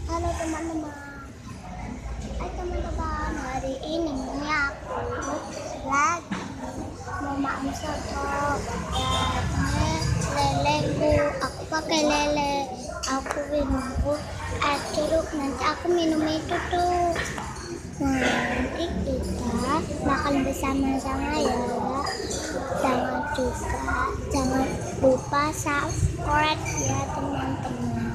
Halo teman-teman, hai teman-teman, hari ini aku lagi mau makan soto. Leleku, aku pakai lele, aku minum air jeruk, nanti aku minum itu tuh. Nah, nanti kita makan bersama-sama ya. Jangan lupa subscribe ya teman-teman.